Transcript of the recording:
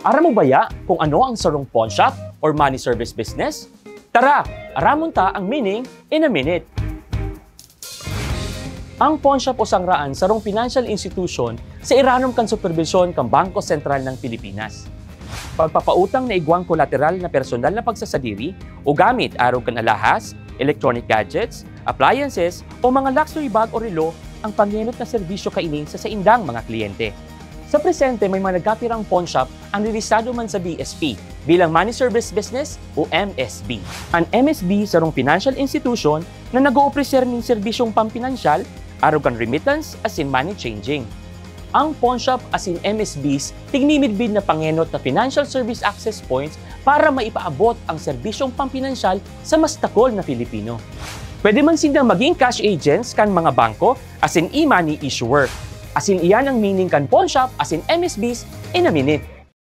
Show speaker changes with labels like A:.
A: Aram mo baya kung ano ang sarong pawn shop or money service business? Tara, aramon ta ang meaning in a minute. Ang pawn shop o sangraan sarong financial institution sa iranom kan supervisyon kan Bangko Sentral ng Pilipinas. Pagpapautang na igwang kolateral na personal na pagsasadiri o gamit araw kan alahas, electronic gadgets, appliances o mga luxury bag o relo ang pangyenot na serbisyo kainin sa indang mga kliyente. Sa presente, may mga nagkapirang pawn shop ang lilisado man sa BSP bilang Money Service Business o MSB. Ang MSB sarong financial institution na nag-oopreser ng serbisyong pampinansyal, arugan remittance as in money changing. Ang pawn shop as in MSBs tignimidbid na pangenot na financial service access points para maipaabot ang serbisyong pampinansyal sa mas takol na Filipino. Pwede man silang maging cash agents kan mga bangko as in e-money issuer. As in iyan ang meaning kan pawn shop as in MSBs in a minute.